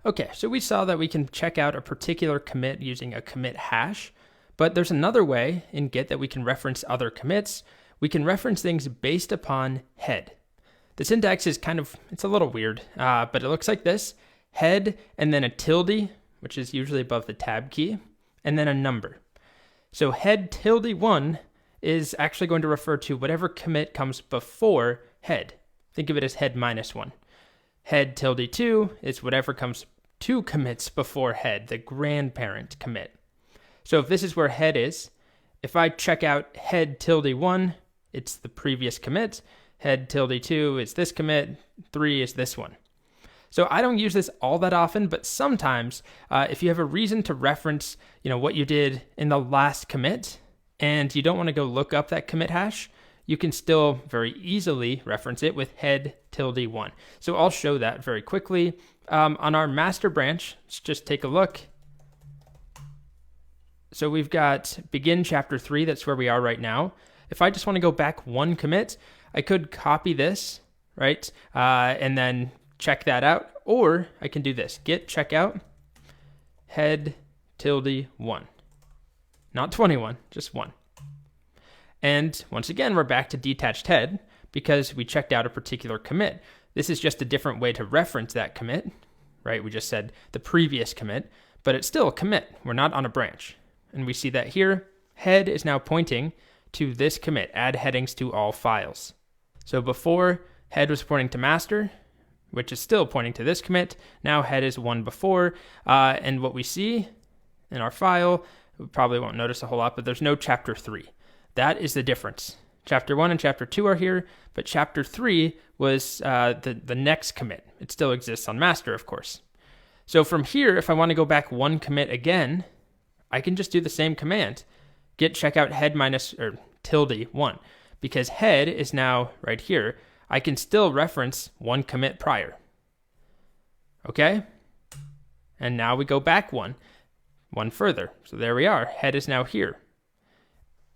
Okay, so we saw that we can check out a particular commit using a commit hash, but there's another way in Git that we can reference other commits. We can reference things based upon head. The syntax is it's a little weird, but it looks like this: head and then a tilde, which is usually above the tab key, and then a number. So head tilde 1 is actually going to refer to whatever commit comes before head. Think of it as head minus 1. Head tilde 2 is whatever comes 2 commits before head, the grandparent commit. So if this is where head is, if I check out head tilde 1, it's the previous commit. Head tilde 2 is this commit, 3 is this one. So I don't use this all that often, but sometimes if you have a reason to reference, what you did in the last commit, and you don't want to go look up that commit hash, you can still very easily reference it with head tilde 1. So I'll show that very quickly. On our master branch, let's just take a look. So we've got begin chapter 3, that's where we are right now. If I just want to go back 1 commit, I could copy this, right? And then check that out, or I can do this: git checkout head tilde 1. Not 21, just 1. And once again, we're back to detached head because we checked out a particular commit. This is just a different way to reference that commit, right? We just said the previous commit, but it's still a commit. We're not on a branch. And we see that here, head is now pointing to this commit, add headings to all files. So before, head was pointing to master, which is still pointing to this commit. Now head is 1 before, and what we see in our file, we probably won't notice a whole lot, but there's no chapter 3. That is the difference. Chapter 1 and chapter 2 are here, but chapter 3 was the next commit. It still exists on master, of course. So from here, if I want to go back 1 commit again, I can just do the same command: git checkout head tilde 1, because head is now right here. I can still reference 1 commit prior. Okay? And now we go back one further. So there we are. Head is now here.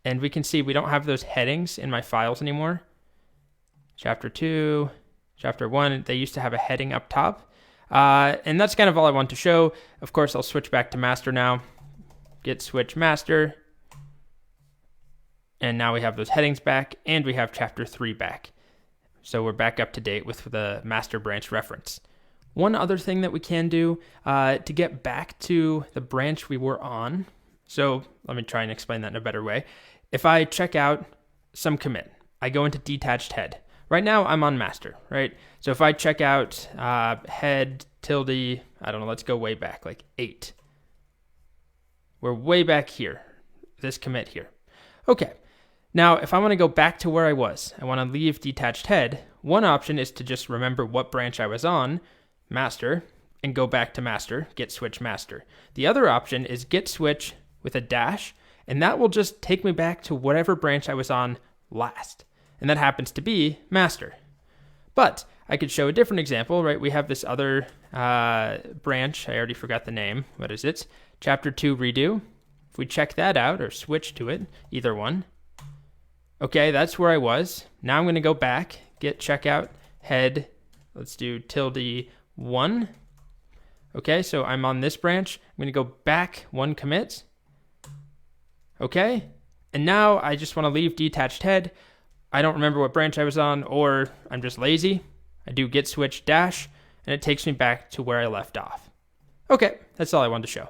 And we can see we don't have those headings in my files anymore. Chapter 2, chapter 1, they used to have a heading up top. And that's kind of all I want to show. Of course, I'll switch back to master now. Git switch master. And now we have those headings back, and we have chapter 3 back. So we're back up to date with the master branch reference. One other thing that we can do to get back to the branch we were on. So let me try and explain that in a better way. If I check out some commit, I go into detached head. Right now I'm on master, right? So if I check out head tilde, I don't know, let's go way back, like 8. We're way back here, this commit here. Okay. Now, if I want to go back to where I was, I want to leave detached head, one option is to just remember what branch I was on, master, and go back to master, git switch master. The other option is git switch with a dash, and that will just take me back to whatever branch I was on last. And that happens to be master. But I could show a different example, right? We have this other branch. I already forgot the name. What is it? Chapter 2 redo. If we check that out or switch to it, either one. Okay, that's where I was. Now I'm going to go back, git checkout head. Let's do tilde 1. Okay, so I'm on this branch. I'm going to go back 1 commit. Okay, and now I just want to leave detached head. I don't remember what branch I was on, or I'm just lazy. I do git switch dash, and it takes me back to where I left off. Okay, that's all I wanted to show.